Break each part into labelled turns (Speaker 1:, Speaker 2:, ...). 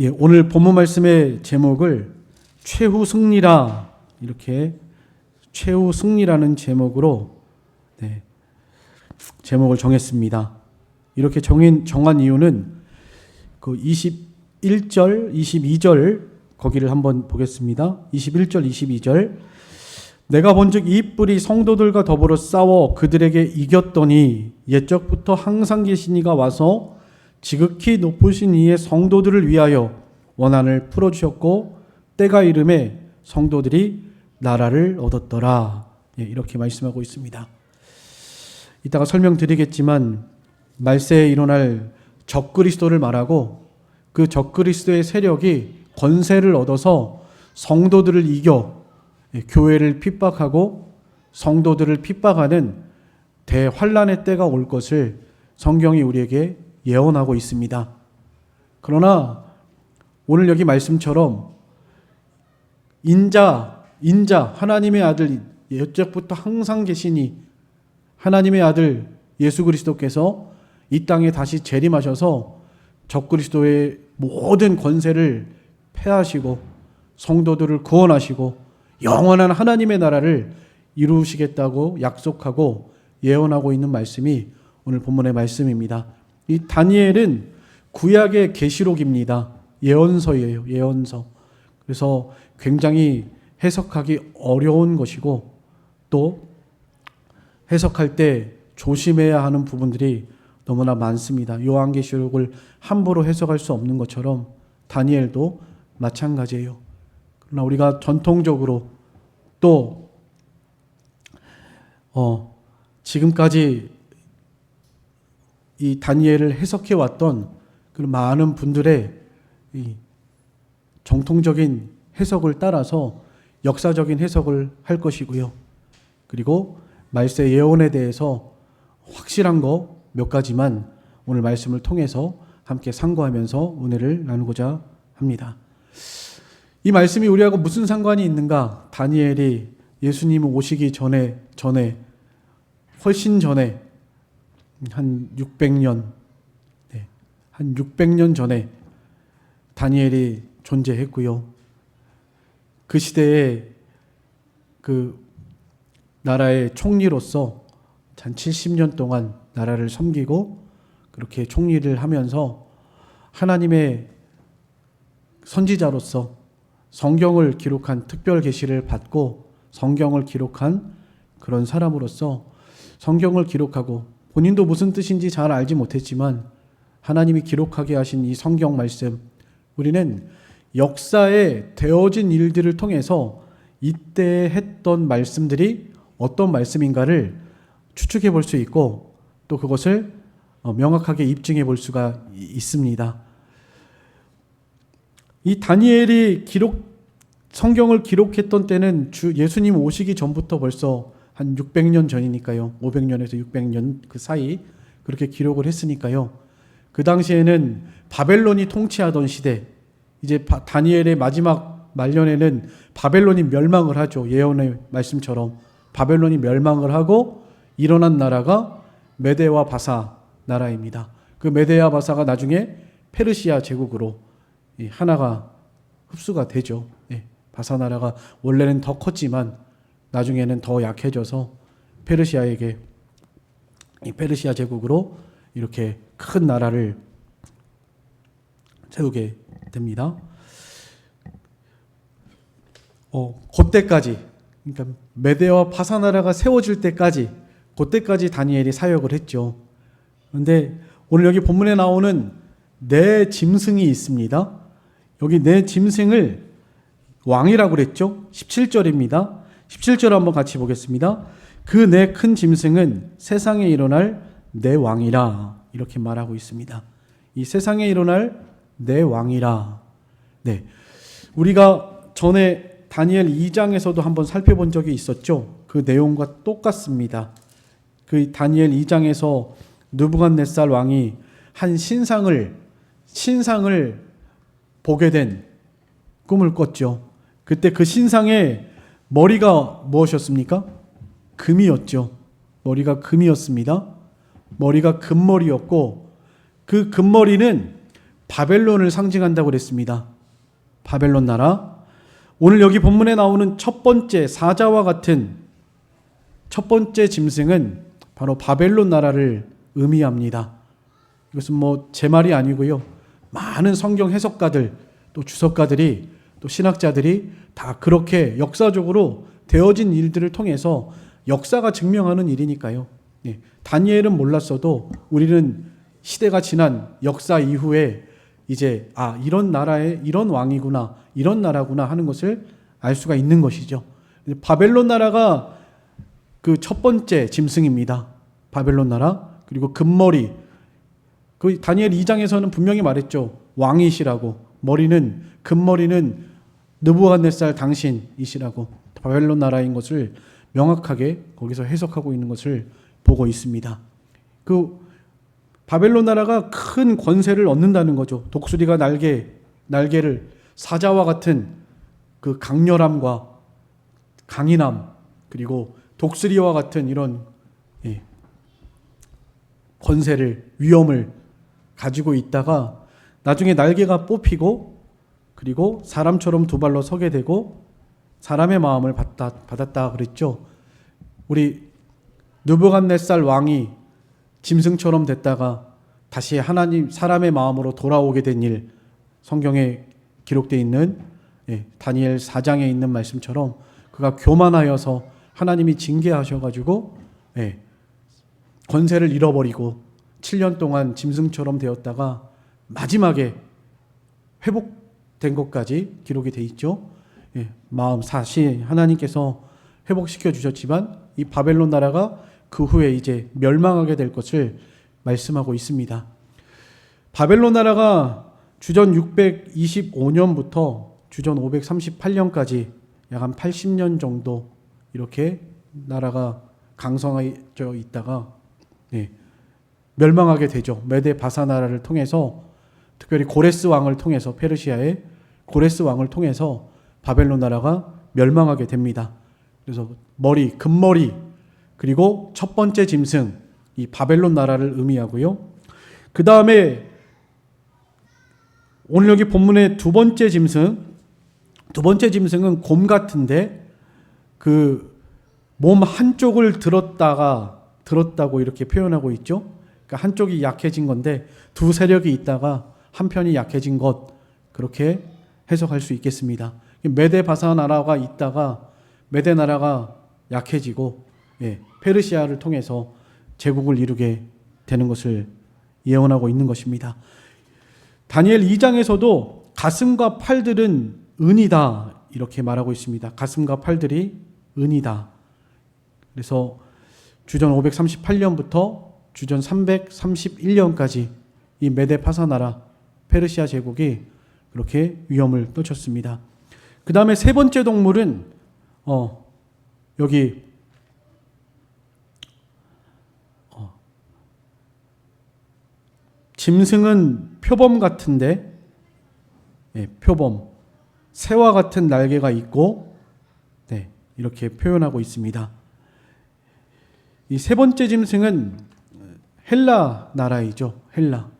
Speaker 1: 예, 오늘 본문 말씀의 제목을 최후 승리라, 이렇게 최후 승리라는 제목으로 제목을 정했습니다. 이렇게 정한 이유는 그 21절, 22절 거기를 한번 보겠습니다. 21절, 22절. 내가 본즉 이 뿔이 성도들과 더불어 싸워 그들에게 이겼더니 옛적부터 항상 계신 이가 와서 지극히 높으신 이의 성도들을 위하여 원한을 풀어주셨고 때가 이름에 성도들이 나라를 얻었더라. 예, 이렇게 말씀하고 있습니다. 이따가 설명드리겠지만 말세에 일어날 적그리스도를 말하고 그 적그리스도의 세력이 권세를 얻어서 성도들을 이겨 교회를 핍박하고 성도들을 핍박하는 대환란의 때가 올 것을 성경이 우리에게 예언하고 있습니다. 그러나 오늘 여기 말씀처럼 인자 하나님의 아들 옛적부터 항상 계시니 하나님의 아들 예수 그리스도께서 이 땅에 다시 재림하셔서 적그리스도의 모든 권세를 폐하시고 성도들을 구원하시고 영원한 하나님의 나라를 이루시겠다고 약속하고 예언하고 있는 말씀이 오늘 본문의 말씀입니다. 이 다니엘은 구약의 계시록입니다. 예언서예요. 예언서. 그래서 굉장히 해석하기 어려운 것이고 또 해석할 때 조심해야 하는 부분들이 너무나 많습니다. 요한계시록을 함부로 해석할 수 없는 것처럼 다니엘도 마찬가지예요. 그러나 우리가 전통적으로 또 지금까지 이 다니엘을 해석해 왔던 그 많은 분들의 이 정통적인 해석을 따라서 역사적인 해석을 할 것이고요. 그리고 말세 예언에 대해서 확실한 거 몇 가지만 오늘 말씀을 통해서 함께 상고하면서 은혜를 나누고자 합니다. 이 말씀이 우리하고 무슨 상관이 있는가? 다니엘이 예수님 오시기 전에 훨씬 전에 한 600년 한 600년 전에 다니엘이 존재했고요. 그 시대에 그 나라의 총리로서 한 70년 동안 나라를 섬기고 그렇게 총리를 하면서 하나님의 선지자로서 성경을 기록한 특별 계시를 받고 성경을 기록한 그런 사람으로서 성경을 기록하고 본인도 무슨 뜻인지 잘 알지 못했지만 하나님이 기록하게 하신 이 성경 말씀, 우리는 역사에 되어진 일들을 통해서 이때 했던 말씀들이 어떤 말씀인가를 추측해 볼 수 있고 또 그것을 명확하게 입증해 볼 수가 있습니다. 이 다니엘이 성경을 기록했던 때는 예수님 오시기 전부터 벌써 한 600년 전이니까요. 500년에서 600년 그 사이 그렇게 기록을 했으니까요. 그 당시에는 바벨론이 통치하던 시대, 이제 다니엘의 마지막 말년에는 바벨론이 멸망을 하죠. 예언의 말씀처럼 바벨론이 멸망을 하고 일어난 나라가 메데와 바사 나라입니다. 그 메데와 바사가 나중에 페르시아 제국으로 하나가 흡수가 되죠. 바사 나라가 원래는 더 컸지만 나중에는 더 약해져서 페르시아에게 페르시아 제국으로 이렇게 큰 나라를 세우게 됩니다. 그때까지, 그러니까 메데와 바사 나라가 세워질 때까지, 그때까지 다니엘이 사역을 했죠. 그런데 오늘 여기 본문에 나오는 네 짐승이 있습니다. 여기 네 짐승을 왕이라고 그랬죠. 17절입니다. 17절 한번 같이 보겠습니다. 그 네 큰 짐승은 세상에 일어날 네 왕이라, 이렇게 말하고 있습니다. 이 세상에 일어날 네 왕이라. 네, 우리가 전에 다니엘 2장에서도 한번 살펴본 적이 있었죠. 그 내용과 똑같습니다. 그 다니엘 2장에서 느부갓네살 왕이 한 신상을 보게 된 꿈을 꿨죠. 그때 그 신상의 머리가 무엇이었습니까? 금이었죠. 머리가 금이었습니다. 머리가 금머리였고 그 금머리는 바벨론을 상징한다고 그랬습니다. 바벨론 나라. 오늘 여기 본문에 나오는 첫 번째 사자와 같은 첫 번째 짐승은 바로 바벨론 나라를 의미합니다. 이것은 뭐 제 말이 아니고요. 많은 성경 해석가들, 또 주석가들이, 또 신학자들이 다 그렇게 역사적으로 되어진 일들을 통해서 역사가 증명하는 일이니까요. 예, 다니엘은 몰랐어도 우리는 시대가 지난 역사 이후에 이제 이런 나라에 이런 왕이구나, 이런 나라구나 하는 것을 알 수가 있는 것이죠. 바벨론 나라가 그 첫 번째 짐승입니다. 바벨론 나라. 그리고 금머리. 그 다니엘 2장에서는 분명히 말했죠. 왕이시라고. 머리는 금머리는 느부갓네살 당신이시라고. 바벨론 나라인 것을 명확하게 거기서 해석하고 있는 것을 보고 있습니다. 그 바벨론 나라가 큰 권세를 얻는다는 거죠. 독수리가 날개를 사자와 같은 그 강렬함과 강인함, 그리고 독수리와 같은 이런 권세를, 위엄을 가지고 있다가 나중에 날개가 뽑히고 그리고 사람처럼 두 발로 서게 되고 사람의 마음을 받았다 그랬죠. 우리 느부갓네살 왕이 짐승처럼 됐다가 다시 하나님 사람의 마음으로 돌아오게 된 일, 성경에 기록되어 있는 다니엘 4장에 있는 말씀처럼 그가 교만하여서 하나님이 징계하셔가지고 권세를 잃어버리고 7년 동안 짐승처럼 되었다가 마지막에 회복된 것까지 기록이 돼 있죠. 마음 다시 하나님께서 회복시켜 주셨지만 이 바벨론 나라가 그 후에 이제 멸망하게 될 것을 말씀하고 있습니다. 바벨론 나라가 주전 625년부터 주전 538년까지 약 한 80년 정도 이렇게 나라가 강성해져 있다가 멸망하게 되죠. 메데 바사 나라를 통해서, 특별히 고레스 왕을 통해서, 페르시아의 고레스 왕을 통해서 바벨론 나라가 멸망하게 됩니다. 그래서 금머리, 그리고 첫 번째 짐승, 이 바벨론 나라를 의미하고요. 그 다음에 오늘 여기 본문의 두 번째 짐승은 곰 같은데 그 몸 한쪽을 들었다고 이렇게 표현하고 있죠. 그러니까 한쪽이 약해진 건데 두 세력이 있다가 한편이 약해진 것, 그렇게 해석할 수 있겠습니다. 메데 바사 나라가 있다가 메데 나라가 약해지고 페르시아를 통해서 제국을 이루게 되는 것을 예언하고 있는 것입니다. 다니엘 2장에서도 가슴과 팔들은 은이다 이렇게 말하고 있습니다. 가슴과 팔들이 은이다. 그래서 주전 538년부터 주전 331년까지 이 메데 파사 나라 페르시아 제국이 그렇게 위험을 떨쳤습니다. 그 다음에 세 번째 동물은 여기 짐승은 표범 같은데 표범, 새와 같은 날개가 있고 이렇게 표현하고 있습니다. 이 세 번째 짐승은 헬라 나라이죠. 헬라.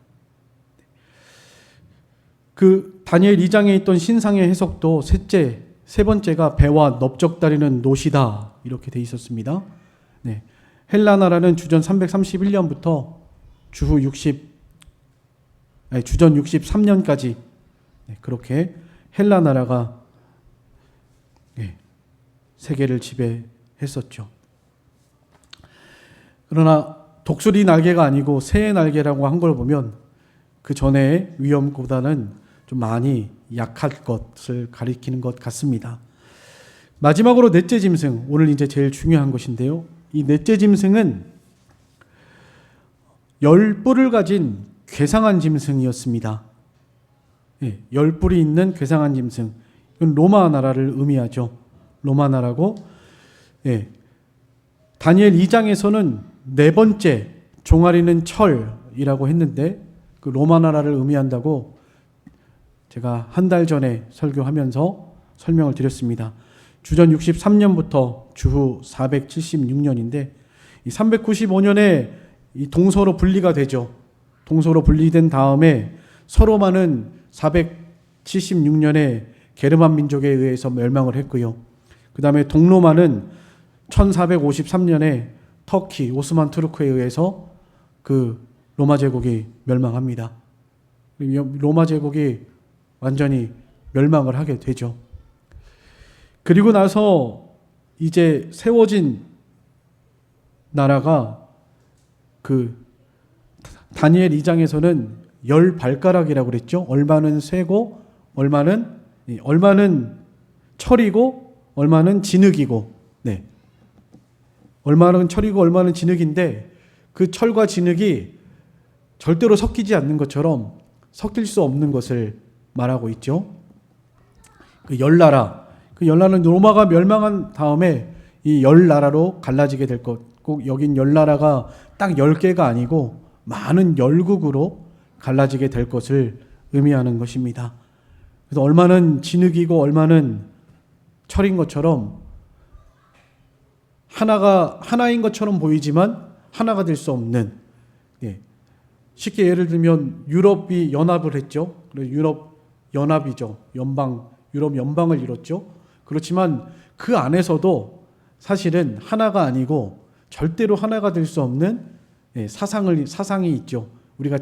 Speaker 1: 그 다니엘 2장에 있던 신상의 해석도 세 번째가 배와 넓적다리는 노시다 이렇게 돼 있었습니다. 헬라 나라는 주전 331년부터 주전 63년까지 그렇게 헬라 나라가 세계를 지배했었죠. 그러나 독수리 날개가 아니고 새의 날개라고 한 걸 보면 그 전의 위험보다는 좀 많이 약할 것을 가리키는 것 같습니다. 마지막으로 넷째 짐승, 오늘 이제 제일 중요한 것인데요. 이 넷째 짐승은 10뿔을 가진 괴상한 짐승이었습니다. 10뿔이 있는 괴상한 짐승. 이건 로마 나라를 의미하죠. 로마 나라고, 다니엘 2장에서는 네 번째 종아리는 철이라고 했는데 그 로마 나라를 의미한다고 제가 한 달 전에 설교하면서 설명을 드렸습니다. 주전 63년부터 주후 476년인데 이 395년에 이 동서로 분리가 되죠. 동서로 분리된 다음에 서로마는 476년에 게르만 민족에 의해서 멸망을 했고요. 그 다음에 동로마는 1453년에 터키 오스만 투르크에 의해서 그 로마 제국이 멸망합니다. 로마 제국이 완전히 멸망을 하게 되죠. 그리고 나서 이제 세워진 나라가 그 다니엘 2장에서는 10발가락이라고 그랬죠. 얼마는 쇠고 얼마는 철이고 얼마는 진흙이고, 네. 얼마는 철이고 얼마는 진흙인데 그 철과 진흙이 절대로 섞이지 않는 것처럼 섞일 수 없는 것을 말하고 있죠. 그 열나라는 로마가 멸망한 다음에 이 열나라로 갈라지게 될 것. 꼭 여긴 열나라가 딱 10개가 아니고 많은 열국으로 갈라지게 될 것을 의미하는 것입니다. 그래서 얼마는 진흙이고 얼마는 철인 것처럼 하나인 것처럼 보이지만 하나가 될 수 없는, 예. 쉽게 예를 들면 유럽이 연합을 했죠. 유럽 연합이죠. 유럽 연방을 이뤘죠. 그렇지만 그 안에서도 사실은 하나가 아니고 절대로 하나가 될 수 없는, 예, 사상이 있죠. 우리가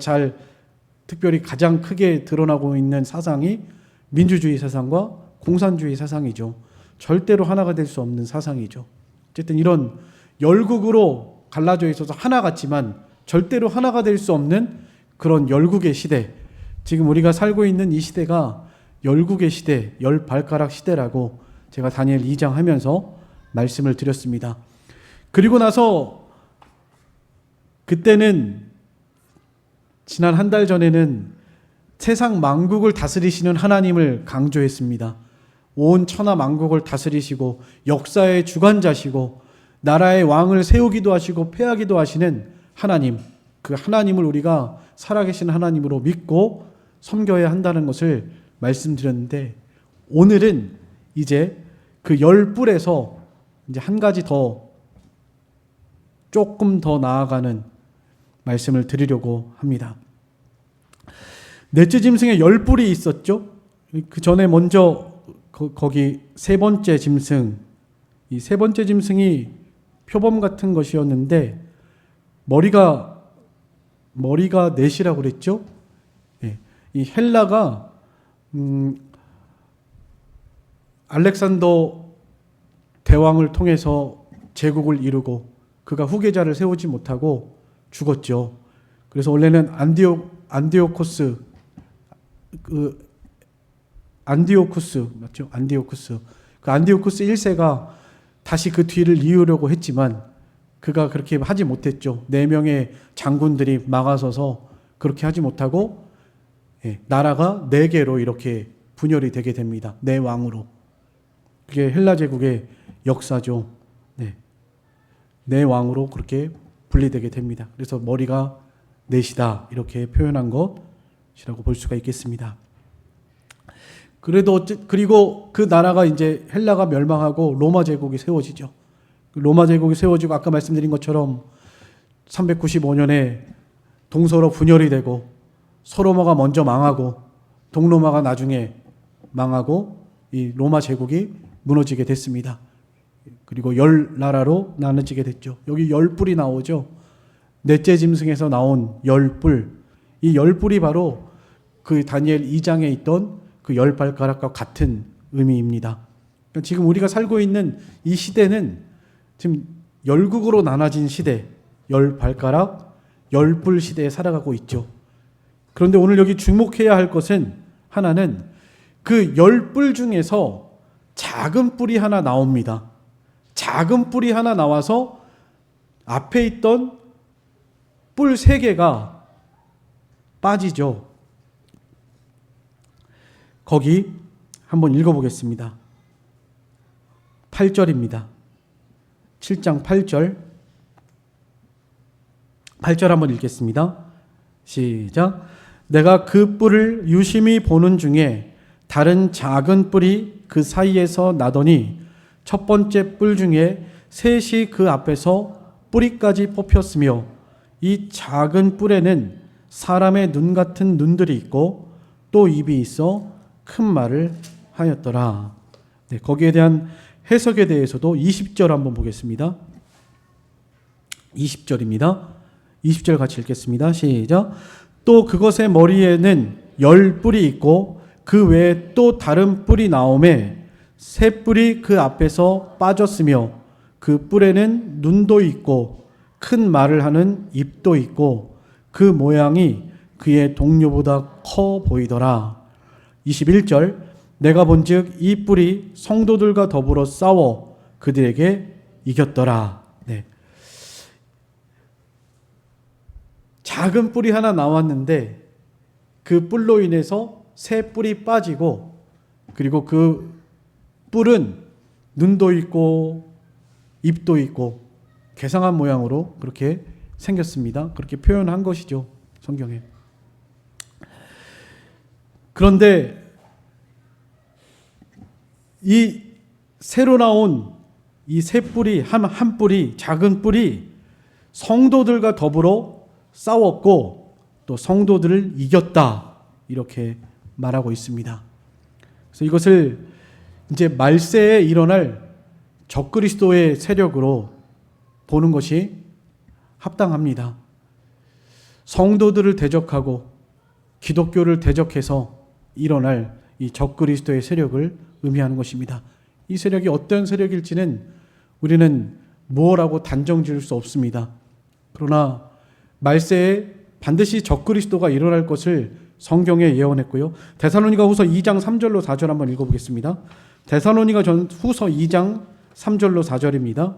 Speaker 1: 특별히 가장 크게 드러나고 있는 사상이 민주주의 사상과 공산주의 사상이죠. 절대로 하나가 될 수 없는 사상이죠. 어쨌든 이런 열국으로 갈라져 있어서 하나 같지만 절대로 하나가 될 수 없는 그런 열국의 시대, 지금 우리가 살고 있는 이 시대가 열국의 시대, 10발가락 시대라고 제가 다니엘 2장 하면서 말씀을 드렸습니다. 그리고 나서 그때는 지난 한 달 전에는 세상 만국을 다스리시는 하나님을 강조했습니다. 온 천하 만국을 다스리시고 역사의 주관자시고 나라의 왕을 세우기도 하시고 폐하기도 하시는 하나님, 그 하나님을 우리가 살아계신 하나님으로 믿고 섬겨야 한다는 것을 말씀드렸는데, 오늘은 이제 그 10뿔에서 이제 한 가지 조금 더 나아가는 말씀을 드리려고 합니다. 넷째 짐승에 10뿔이 있었죠. 그 전에 먼저 거기 세 번째 짐승, 이 세 번째 짐승이 표범 같은 것이었는데 머리가 넷이라고 그랬죠. 예. 이 헬라가 알렉산더 대왕을 통해서 제국을 이루고 그가 후계자를 세우지 못하고 죽었죠. 그래서 원래는 안디오쿠스 맞죠? 안디오쿠스. 그 안디오쿠스 1세가 다시 그 뒤를 이으려고 했지만 그가 그렇게 하지 못했죠. 4명의 장군들이 막아서서 그렇게 하지 못하고, 예, 나라가 4개로 이렇게 분열이 되게 됩니다. 4왕으로. 그게 헬라 제국의 역사죠. 네. 4왕으로 그렇게 분리되게 됩니다. 그래서 머리가 넷이다 이렇게 표현한 것이라고 볼 수가 있겠습니다. 그리고 그 나라가 이제 헬라가 멸망하고 로마 제국이 세워지죠. 로마 제국이 세워지고 아까 말씀드린 것처럼 395년에 동서로 분열이 되고 서로마가 먼저 망하고 동로마가 나중에 망하고 이 로마 제국이 무너지게 됐습니다. 그리고 10나라로 나눠지게 됐죠. 여기 10뿔이 나오죠. 넷째 짐승에서 나온 10뿔. 이 10뿔이 바로 그 다니엘 2장에 있던 그 10발가락과 같은 의미입니다. 그러니까 지금 우리가 살고 있는 이 시대는 지금 열국으로 나눠진 시대, 10발가락, 10뿔 시대에 살아가고 있죠. 그런데 오늘 여기 주목해야 할 것은 하나는 그 10뿔 중에서 작은 뿔이 하나 나옵니다. 작은 뿔이 하나 나와서 앞에 있던 뿔 3개가 빠지죠. 거기 한번 읽어보겠습니다. 8절입니다. 7장 8절. 8절 한번 읽겠습니다. 시작. 내가 그 뿔을 유심히 보는 중에 다른 작은 뿔이 그 사이에서 나더니 첫 번째 뿔 중에 셋이 그 앞에서 뿌리까지 뽑혔으며 이 작은 뿔에는 사람의 눈 같은 눈들이 있고 또 입이 있어 큰 말을 하였더라. 네, 거기에 대한 해석에 대해서도 20절 한번 보겠습니다. 20절입니다. 20절 같이 읽겠습니다. 시작. 또 그것의 머리에는 10뿔이 있고 그 외에 또 다른 뿔이 나오매 새 뿔이 그 앞에서 빠졌으며 그 뿔에는 눈도 있고 큰 말을 하는 입도 있고 그 모양이 그의 동료보다 커 보이더라. 21절. 내가 본즉 이 뿔이 성도들과 더불어 싸워 그들에게 이겼더라. 네. 작은 뿔이 하나 나왔는데 그 뿔로 인해서 새 뿔이 빠지고 그리고 그 뿔은 눈도 있고 입도 있고 괴상한 모양으로 그렇게 생겼습니다. 그렇게 표현한 것이죠, 성경에. 그런데 이 새로 나온 이 새 뿔이 한 뿔이 작은 뿔이 성도들과 더불어 싸웠고 또 성도들을 이겼다 이렇게 말하고 있습니다. 그래서 이것을 이제 말세에 일어날 적그리스도의 세력으로 보는 것이 합당합니다. 성도들을 대적하고 기독교를 대적해서 일어날 이 적그리스도의 세력을 의미하는 것입니다. 이 세력이 어떤 세력일지는 우리는 뭐라고 단정 지을 수 없습니다. 그러나 말세에 반드시 적그리스도가 일어날 것을 성경에 예언했고요. 데살로니가 후서 2장 3절로 4절 한번 읽어보겠습니다. 데살로니가 후서 2장 3절로 4절입니다.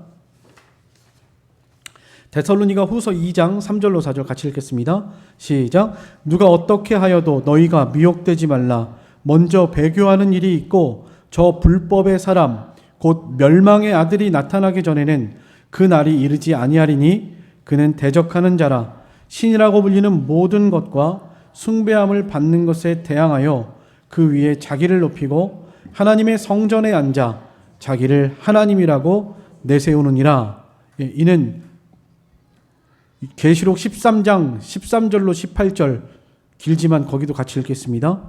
Speaker 1: 데살로니가 후서 2장 3절로 4절 같이 읽겠습니다. 시작. 누가 어떻게 하여도 너희가 미혹되지 말라. 먼저 배교하는 일이 있고 저 불법의 사람 곧 멸망의 아들이 나타나기 전에는 그 날이 이르지 아니하리니 그는 대적하는 자라. 신이라고 불리는 모든 것과 숭배함을 받는 것에 대항하여 그 위에 자기를 높이고 하나님의 성전에 앉아 자기를 하나님이라고 내세우느니라. 이는 계시록 13장 13절로 18절 길지만 거기도 같이 읽겠습니다.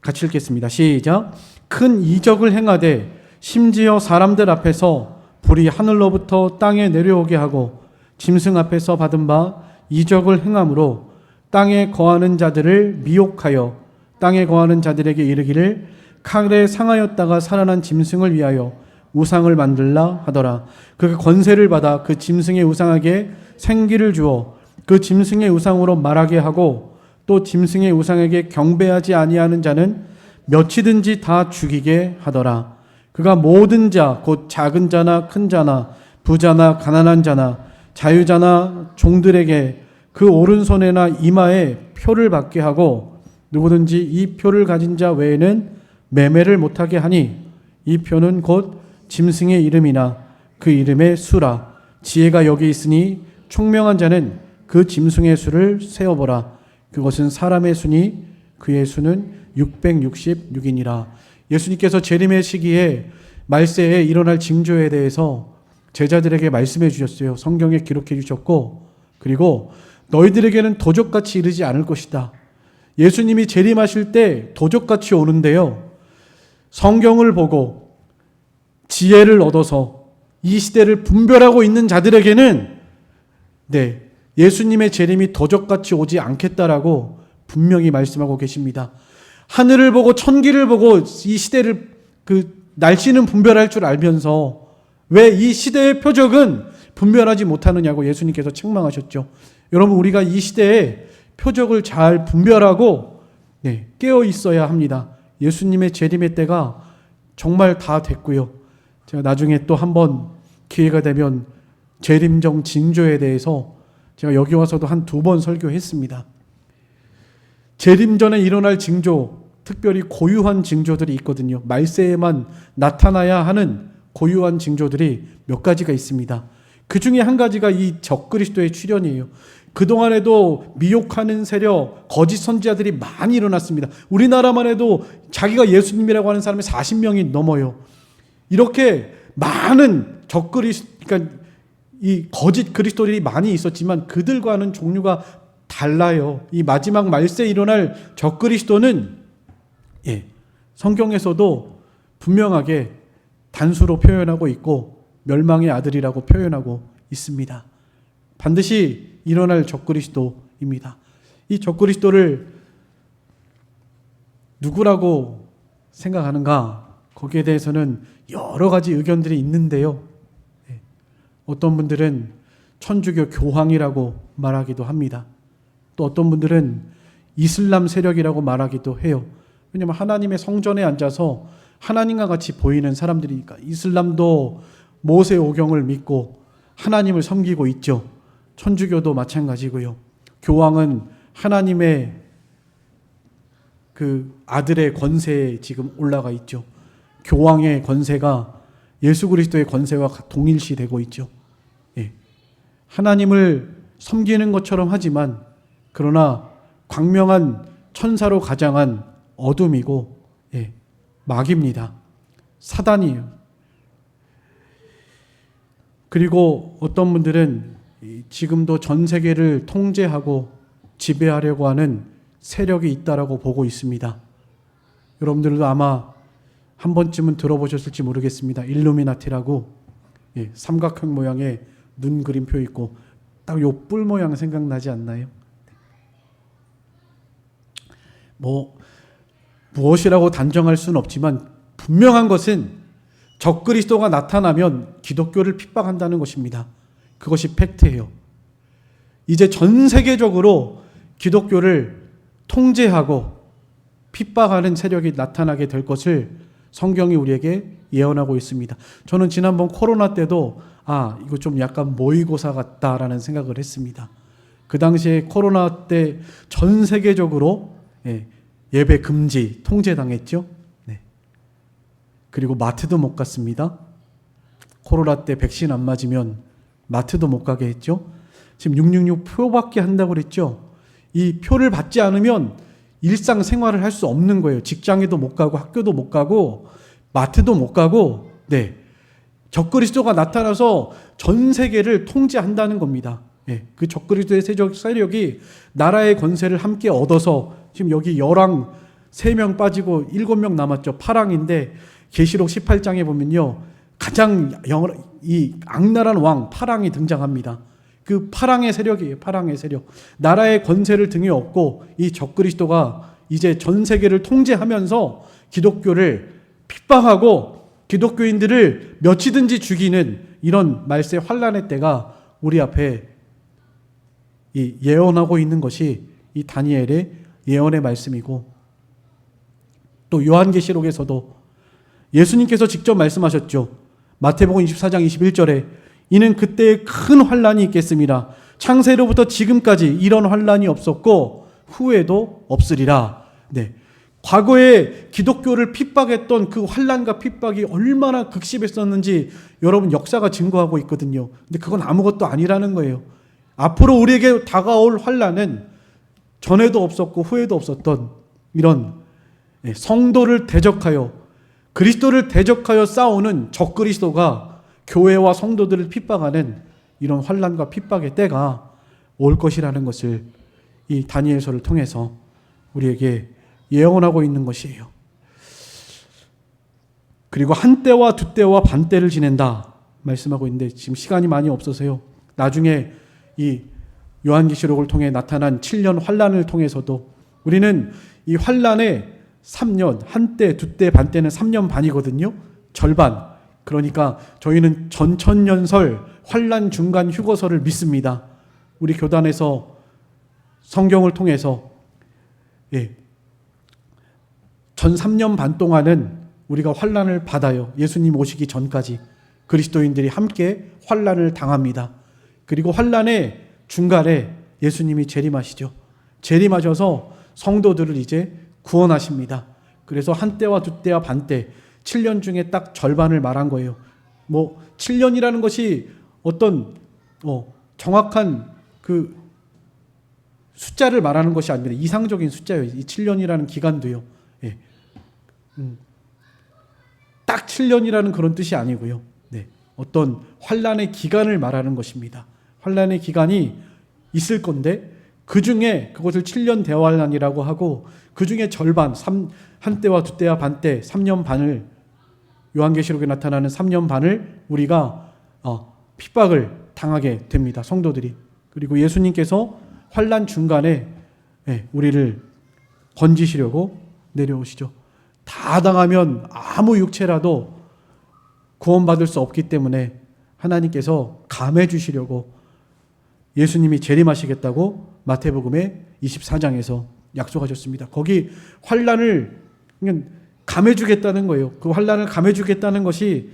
Speaker 1: 같이 읽겠습니다. 시작. 큰 이적을 행하되 심지어 사람들 앞에서 불이 하늘로부터 땅에 내려오게 하고 짐승 앞에서 받은 바 이적을 행함으로 땅에 거하는 자들을 미혹하여 땅에 거하는 자들에게 이르기를 칼에 상하였다가 살아난 짐승을 위하여 우상을 만들라 하더라. 그 권세를 받아 그 짐승의 우상에게 생기를 주어 그 짐승의 우상으로 말하게 하고 또 짐승의 우상에게 경배하지 아니하는 자는 몇이든지 다 죽이게 하더라. 그가 모든 자 곧 작은 자나 큰 자나 부자나 가난한 자나 자유자나 종들에게 그 오른손에나 이마에 표를 받게 하고 누구든지 이 표를 가진 자 외에는 매매를 못하게 하니 이 표는 곧 짐승의 이름이나 그 이름의 수라. 지혜가 여기 있으니 총명한 자는 그 짐승의 수를 세어보라. 그것은 사람의 수니 그의 수는 666이니라. 예수님께서 재림의 시기에 말세에 일어날 징조에 대해서 제자들에게 말씀해 주셨어요. 성경에 기록해 주셨고 그리고 너희들에게는 도적같이 이르지 않을 것이다. 예수님이 재림하실 때 도적같이 오는데요. 성경을 보고 지혜를 얻어서 이 시대를 분별하고 있는 자들에게는 예수님의 재림이 도적같이 오지 않겠다라고 분명히 말씀하고 계십니다. 하늘을 보고 천기를 보고 이 시대를 날씨는 분별할 줄 알면서 왜 이 시대의 표적은 분별하지 못하느냐고 예수님께서 책망하셨죠. 여러분, 우리가 이 시대의 표적을 잘 분별하고 깨어 있어야 합니다. 예수님의 재림의 때가 정말 다 됐고요. 제가 나중에 또 한번 기회가 되면 재림정 징조에 대해서 제가 여기 와서도 한 2번 설교했습니다. 재림 전에 일어날 징조, 특별히 고유한 징조들이 있거든요. 말세에만 나타나야 하는 고유한 징조들이 몇 가지가 있습니다. 그 중에 한 가지가 이 적그리스도의 출현이에요. 그동안에도 미혹하는 세력, 거짓 선지자들이 많이 일어났습니다. 우리나라만 해도 자기가 예수님이라고 하는 사람이 40명이 넘어요. 이렇게 많은 그러니까 이 거짓 그리스도들이 많이 있었지만 그들과는 종류가 달라요. 이 마지막 말세에 일어날 적그리스도는 성경에서도 분명하게 단수로 표현하고 있고 멸망의 아들이라고 표현하고 있습니다. 반드시 일어날 적그리스도입니다. 이 적그리스도를 누구라고 생각하는가? 거기에 대해서는 여러 가지 의견들이 있는데요. 어떤 분들은 천주교 교황이라고 말하기도 합니다. 또 어떤 분들은 이슬람 세력이라고 말하기도 해요. 왜냐하면 하나님의 성전에 앉아서 하나님과 같이 보이는 사람들이니까. 이슬람도 모세 오경을 믿고 하나님을 섬기고 있죠. 천주교도 마찬가지고요. 교황은 하나님의 그 아들의 권세에 지금 올라가 있죠. 교황의 권세가 예수 그리스도의 권세와 동일시되고 있죠. 하나님을 섬기는 것처럼 하지만 그러나 광명한 천사로 가장한 어둠이고 마귀입니다. 사단이에요. 그리고 어떤 분들은 지금도 전 세계를 통제하고 지배하려고 하는 세력이 있다라고 보고 있습니다. 여러분들도 아마 한 번쯤은 들어보셨을지 모르겠습니다. 일루미나티라고 삼각형 모양의 눈 그림표 있고 딱 요 뿔 모양 생각나지 않나요? 무엇이라고 단정할 수는 없지만 분명한 것은 적그리스도가 나타나면 기독교를 핍박한다는 것입니다. 그것이 팩트예요. 이제 전 세계적으로 기독교를 통제하고 핍박하는 세력이 나타나게 될 것을 성경이 우리에게 예언하고 있습니다. 저는 지난번 코로나 때도 이거 좀 약간 모의고사 같다라는 생각을 했습니다. 그 당시에 코로나 때 전 세계적으로 예배 금지 통제당했죠. 그리고 마트도 못 갔습니다. 코로나 때 백신 안 맞으면 마트도 못 가게 했죠. 지금 666 표밖에 한다고 그랬죠. 이 표를 받지 않으면 일상생활을 할 수 없는 거예요. 직장에도 못 가고 학교도 못 가고 마트도 못 가고 적그리스도가 나타나서 전 세계를 통제한다는 겁니다. 그 적그리스도의 세력이 나라의 권세를 함께 얻어서 지금 여기 열왕 3명 빠지고 7명 남았죠. 파랑인데 계시록 18장에 보면요. 가장 이 악랄한 왕 파랑이 등장합니다. 그 파랑의 세력이에요. 파랑의 세력. 나라의 권세를 등에 업고 이 적그리스도가 이제 전 세계를 통제하면서 기독교를 핍박하고 기독교인들을 몇이든지 죽이는 이런 말세 환란의 때가 우리 앞에 예언하고 있는 것이 이 다니엘의 예언의 말씀이고, 또 요한계시록에서도 예수님께서 직접 말씀하셨죠. 마태복음 24장 21절에 이는 그때에 큰 환란이 있겠습니다. 창세로부터 지금까지 이런 환란이 없었고 후에도 없으리라. 과거에 기독교를 핍박했던 그 환란과 핍박이 얼마나 극심했었는지 여러분 역사가 증거하고 있거든요. 근데 그건 아무것도 아니라는 거예요. 앞으로 우리에게 다가올 환란은 전에도 없었고 후에도 없었던 이런 성도를 대적하여 그리스도를 대적하여 싸우는 적그리스도가 교회와 성도들을 핍박하는 이런 환란과 핍박의 때가 올 것이라는 것을 이 다니엘서를 통해서 우리에게 예언하고 있는 것이에요. 그리고 한때와 두때와 반때를 지낸다 말씀하고 있는데 지금 시간이 많이 없어서요. 나중에 이 요한계시록을 통해 나타난 7년 환란을 통해서도 우리는 이 환란의 3년, 한때, 두때, 반때는 3년 반이거든요. 절반. 그러니까 저희는 전천년설 환란 중간 휴거설을 믿습니다. 우리 교단에서 성경을 통해서 전 3년 반 동안은 우리가 환란을 받아요. 예수님 오시기 전까지 그리스도인들이 함께 환란을 당합니다. 그리고 환란의 중간에 예수님이 재림하시죠. 재림하셔서 성도들을 이제 구원하십니다. 그래서 한때와 두때와 반때 7년 중에 딱 절반을 말한 거예요. 7년이라는 것이 어떤 정확한 그 숫자를 말하는 것이 아닙니다. 이상적인 숫자예요. 이 7년이라는 기간도요. 딱 7년이라는 그런 뜻이 아니고요. 어떤 환란의 기간을 말하는 것입니다. 환란의 기간이 있을 건데 그 중에 그것을 7년 대환란이라고 하고 그 중에 절반, 한 때와 두 때와 반 때, 3년 반을 요한계시록에 나타나는 3년 반을 우리가 핍박을 당하게 됩니다. 성도들이. 그리고 예수님께서 환란 중간에 우리를 건지시려고 내려오시죠. 다 당하면 아무 육체라도 구원받을 수 없기 때문에 하나님께서 감해 주시려고 예수님이 재림하시겠다고 마태복음의 24장에서 약속하셨습니다. 거기 환란을 감해 주겠다는 거예요. 그 환란을 감해 주겠다는 것이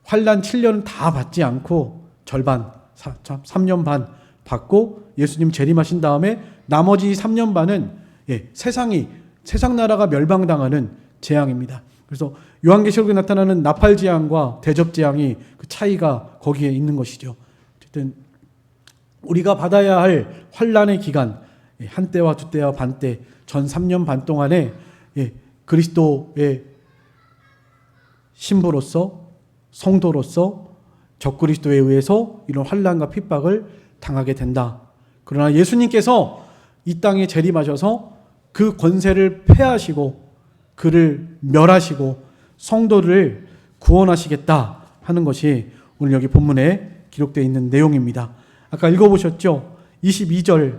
Speaker 1: 환란 7년은 다 받지 않고 절반 3년 반 받고 예수님 재림하신 다음에 나머지 3년 반은 세상 나라가 멸망당하는 재앙입니다. 그래서 요한계시록에 나타나는 나팔재앙과 대접재앙이 그 차이가 거기에 있는 것이죠. 어쨌든 우리가 받아야 할 환란의 기간, 한 때와 두 때와 반 때, 전 3년 반 동안에 그리스도의 신부로서 성도로서 적그리스도에 의해서 이런 환란과 핍박을 당하게 된다. 그러나 예수님께서 이 땅에 재림하셔서 그 권세를 폐하시고 그를 멸하시고 성도를 구원하시겠다 하는 것이 오늘 여기 본문에 기록되어 있는 내용입니다. 아까 읽어보셨죠? 22절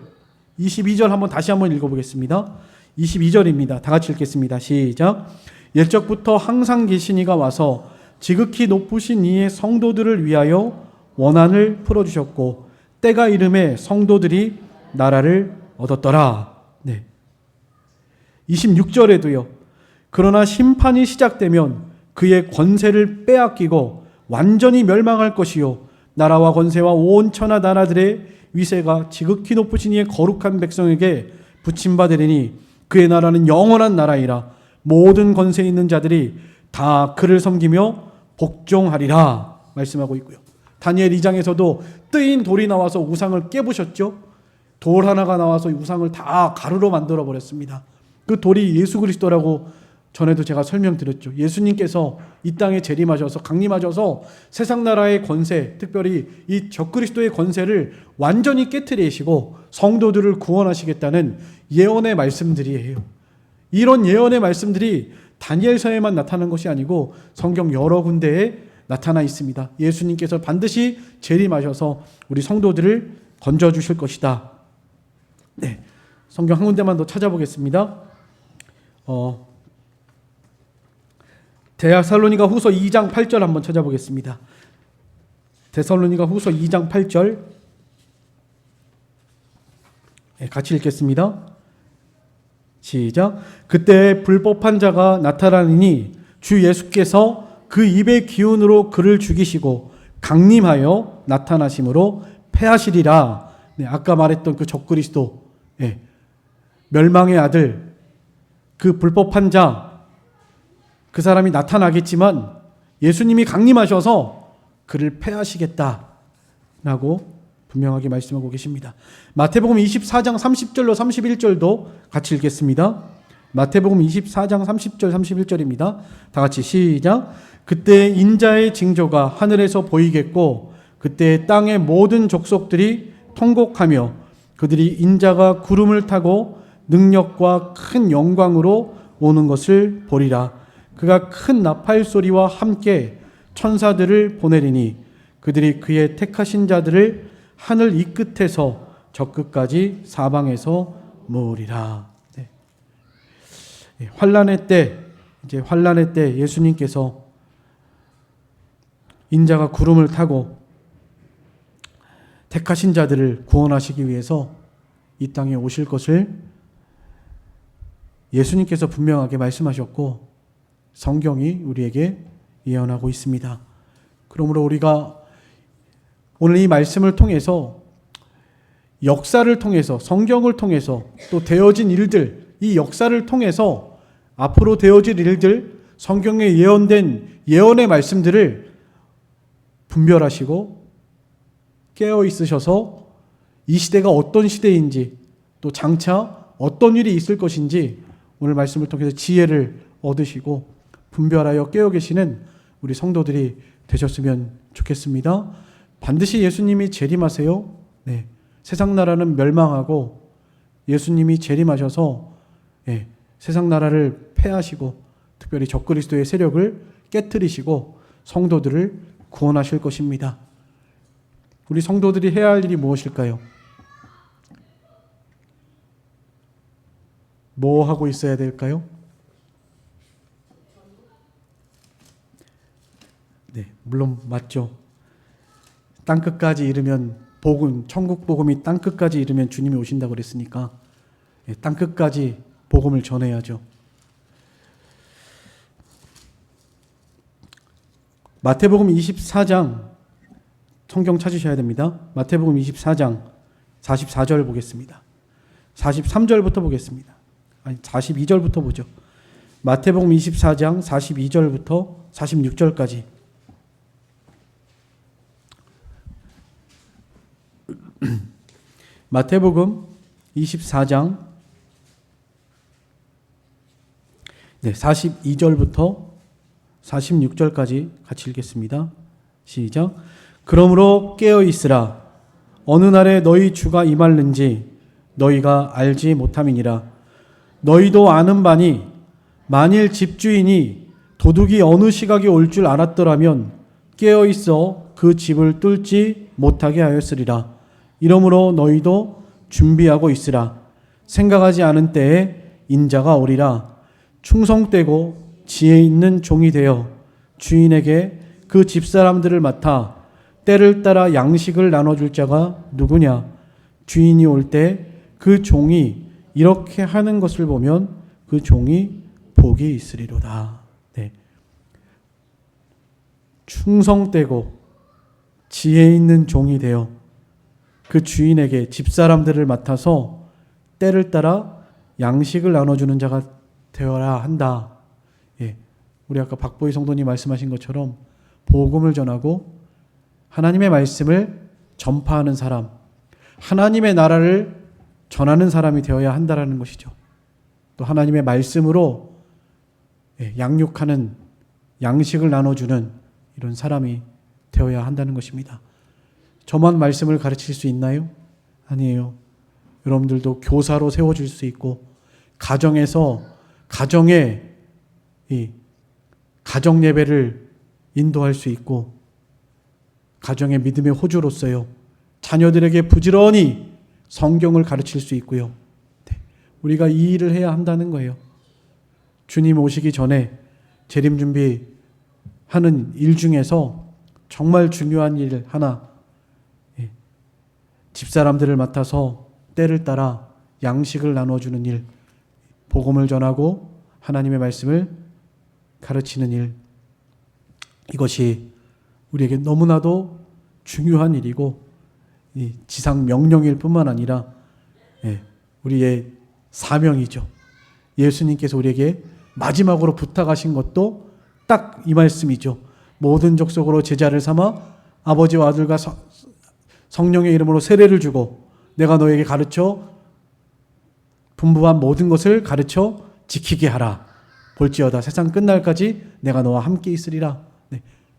Speaker 1: 한번 다시 한번 읽어보겠습니다. 22절입니다. 다 같이 읽겠습니다. 시작. 옛적부터 항상 계신 이가 와서 지극히 높으신 이의 성도들을 위하여 원한을 풀어주셨고 때가 이름에 성도들이 나라를 얻었더라. 26절에도요. 그러나 심판이 시작되면 그의 권세를 빼앗기고 완전히 멸망할 것이요 나라와 권세와 온 천하 나라들의 위세가 지극히 높으신 이의 거룩한 백성에게 붙임받으리니 그의 나라는 영원한 나라이라 모든 권세 있는 자들이 다 그를 섬기며 복종하리라 말씀하고 있고요. 다니엘 2장에서도 뜨인 돌이 나와서 우상을 깨부셨죠. 돌 하나가 나와서 우상을 다 가루로 만들어 버렸습니다. 그 돌이 예수 그리스도라고 전에도 제가 설명드렸죠. 예수님께서 이 땅에 재림하셔서 강림하셔서 세상 나라의 권세, 특별히 이 적그리스도의 권세를 완전히 깨트리시고 성도들을 구원하시겠다는 예언의 말씀들이에요. 이런 예언의 말씀들이 다니엘서에만 나타난 것이 아니고 성경 여러 군데에 나타나 있습니다. 예수님께서 반드시 재림하셔서 우리 성도들을 건져주실 것이다. 성경 한 군데만 더 찾아보겠습니다. 데살로니가 후서 2장 8절 한번 찾아보겠습니다. 데살로니가 후서 2장 8절 같이 읽겠습니다. 시작. 그때 불법한 자가 나타나니 주 예수께서 그 입의 기운으로 그를 죽이시고 강림하여 나타나심으로 패하시리라. 아까 말했던 그 적그리스도, 멸망의 아들, 그 불법한 자, 그 사람이 나타나겠지만 예수님이 강림하셔서 그를 패하시겠다라고 분명하게 말씀하고 계십니다. 마태복음 24장 30절로 31절도 같이 읽겠습니다. 마태복음 24장 30절 31절입니다. 다 같이 시작. 그때 인자의 징조가 하늘에서 보이겠고 그때 땅의 모든 족속들이 통곡하며 그들이 인자가 구름을 타고 능력과 큰 영광으로 오는 것을 보리라. 그가 큰 나팔 소리와 함께 천사들을 보내리니 그들이 그의 택하신 자들을 하늘 이 끝에서 저 끝까지 사방에서 모으리라. 환란의 때 예수님께서 인자가 구름을 타고 택하신 자들을 구원하시기 위해서 이 땅에 오실 것을 예수님께서 분명하게 말씀하셨고 성경이 우리에게 예언하고 있습니다. 그러므로 우리가 오늘 이 말씀을 통해서 역사를 통해서 성경을 통해서 또 되어진 일들, 이 역사를 통해서 앞으로 되어질 일들, 성경에 예언된 예언의 말씀들을 분별하시고 깨어 있으셔서 이 시대가 어떤 시대인지 또 장차 어떤 일이 있을 것인지 오늘 말씀을 통해서 지혜를 얻으시고 분별하여 깨어 계시는 우리 성도들이 되셨으면 좋겠습니다. 반드시 예수님이 재림하세요. 세상 나라는 멸망하고 예수님이 재림하셔서 세상 나라를 패하시고 특별히 적그리스도의 세력을 깨뜨리시고 성도들을 구원하실 것입니다. 우리 성도들이 해야 할 일이 무엇일까요? 뭐 하고 있어야 될까요? 네, 물론 맞죠. 땅끝까지 이르면 복음, 천국 복음이 땅끝까지 이르면 주님이 오신다고 그랬으니까 땅끝까지 복음을 전해야죠. 마태복음 24장 성경 찾으셔야 됩니다. 마태복음 24장 44절 보겠습니다. 43절부터 보겠습니다. 아니 42절부터 보죠. 마태복음 24장 42절부터 46절까지. 마태복음 24장 42절부터 46절까지 같이 읽겠습니다. 시작. 그러므로 깨어 있으라. 어느 날에 너희 주가 임할는지 너희가 알지 못함이니라. 너희도 아는 바니 만일 집주인이 도둑이 어느 시각에 올 줄 알았더라면 깨어 있어 그 집을 뚫지 못하게 하였으리라. 이러므로 너희도 준비하고 있으라. 생각하지 않은 때에 인자가 오리라. 충성되고 지혜 있는 종이 되어 주인에게 그 집사람들을 맡아 때를 따라 양식을 나눠줄 자가 누구냐? 주인이 올 때 그 종이 이렇게 하는 것을 보면 그 종이 복이 있으리로다. 네. 충성되고 지혜 있는 종이 되어 그 주인에게 집사람들을 맡아서 때를 따라 양식을 나눠주는 자가 되어야 한다. 우리 아까 박보희 성도님 말씀하신 것처럼 복음을 전하고 하나님의 말씀을 전파하는 사람, 하나님의 나라를 전하는 사람이 되어야 한다라는 것이죠. 또 하나님의 말씀으로 양육하는, 양식을 나눠주는 이런 사람이 되어야 한다는 것입니다. 저만 말씀을 가르칠 수 있나요? 아니에요. 여러분들도 교사로 세워질 수 있고 가정에서 가정의 가정 예배를 인도할 수 있고 가정의 믿음의 호주로서요. 자녀들에게 부지런히 성경을 가르칠 수 있고요. 우리가 이 일을 해야 한다는 거예요. 주님 오시기 전에 재림 준비하는 일 중에서 정말 중요한 일 하나, 집사람들을 맡아서 때를 따라 양식을 나눠주는 일, 복음을 전하고 하나님의 말씀을 가르치는 일, 이것이 우리에게 너무나도 중요한 일이고 지상 명령일 뿐만 아니라 우리의 사명이죠. 예수님께서 우리에게 마지막으로 부탁하신 것도 딱 이 말씀이죠. 모든 족속으로 제자를 삼아 아버지와 아들과 성령의 이름으로 세례를 주고 내가 너에게 가르쳐 분부한 모든 것을 가르쳐 지키게 하라. 볼지어다 세상 끝날까지 내가 너와 함께 있으리라.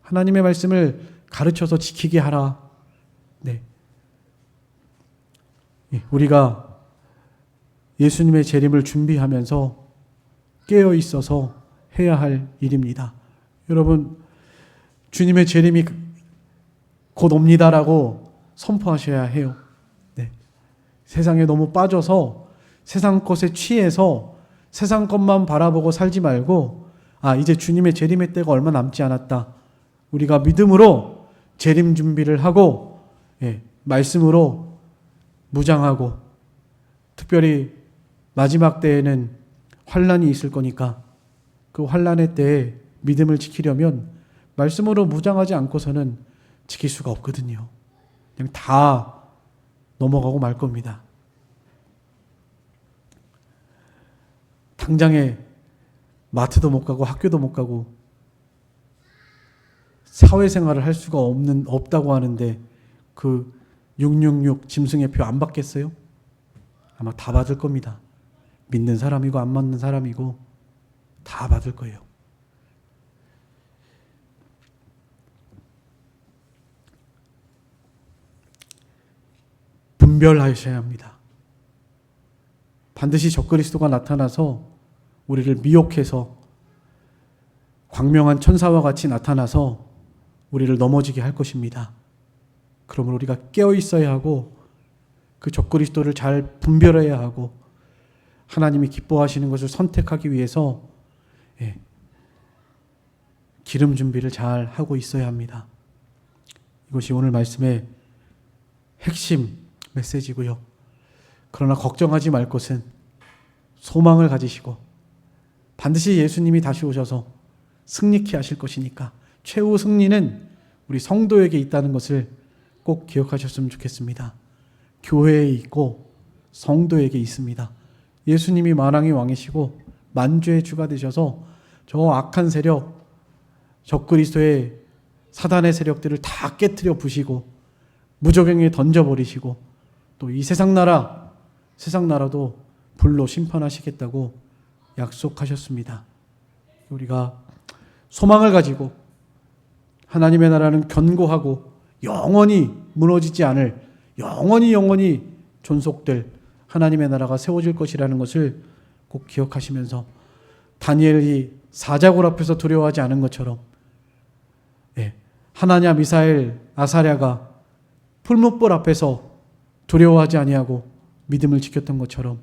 Speaker 1: 하나님의 말씀을 가르쳐서 지키게 하라. 우리가 예수님의 재림을 준비하면서 깨어 있어서 해야 할 일입니다. 여러분, 주님의 재림이 곧 옵니다라고 선포하셔야 해요. 세상에 너무 빠져서 세상 것에 취해서 세상 것만 바라보고 살지 말고 이제 주님의 재림의 때가 얼마 남지 않았다. 우리가 믿음으로 재림 준비를 하고 말씀으로 무장하고 특별히 마지막 때에는 환난이 있을 거니까 그 환난의 때에 믿음을 지키려면 말씀으로 무장하지 않고서는 지킬 수가 없거든요. 그냥 다 넘어가고 말 겁니다. 당장에 마트도 못 가고 학교도 못 가고 사회생활을 할 수가 없다고 하는데 그 666 짐승의 표 안 받겠어요? 아마 다 받을 겁니다. 믿는 사람이고 안 믿는 사람이고 다 받을 거예요. 분별하셔야 합니다. 반드시 적그리스도가 나타나서 우리를 미혹해서 광명한 천사와 같이 나타나서 우리를 넘어지게 할 것입니다. 그러므로 우리가 깨어 있어야 하고 그 적그리스도를 잘 분별해야 하고 하나님이 기뻐하시는 것을 선택하기 위해서 기름 준비를 잘 하고 있어야 합니다. 이것이 오늘 말씀의 핵심 메시지고요. 그러나 걱정하지 말 것은 소망을 가지시고 반드시 예수님이 다시 오셔서 승리케 하실 것이니까 최후 승리는 우리 성도에게 있다는 것을 꼭 기억하셨으면 좋겠습니다. 교회에 있고 성도에게 있습니다. 예수님이 만왕의 왕이시고 만주의 주가 되셔서 저 악한 세력, 적그리스도의 사단의 세력들을 다 깨트려 부시고 무저갱에 던져버리시고 또 이 세상 나라도 불로 심판하시겠다고 약속하셨습니다. 우리가 소망을 가지고 하나님의 나라는 견고하고 영원히 무너지지 않을 영원히 존속될 하나님의 나라가 세워질 것이라는 것을 꼭 기억하시면서 다니엘이 사자굴 앞에서 두려워하지 않은 것처럼 하나냐, 미사엘, 아사랴가 풀무불 앞에서 두려워하지 아니하고 믿음을 지켰던 것처럼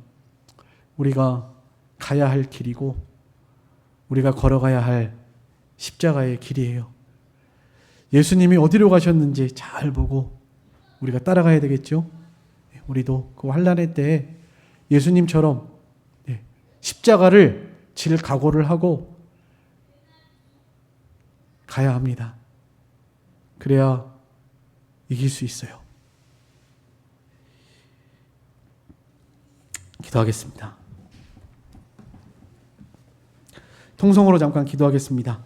Speaker 1: 우리가 가야 할 길이고 우리가 걸어가야 할 십자가의 길이에요. 예수님이 어디로 가셨는지 잘 보고 우리가 따라가야 되겠죠. 우리도 그 환난의 때에 예수님처럼 십자가를 질 각오를 하고 가야 합니다. 그래야 이길 수 있어요. 기도하겠습니다. 통성으로 잠깐 기도하겠습니다.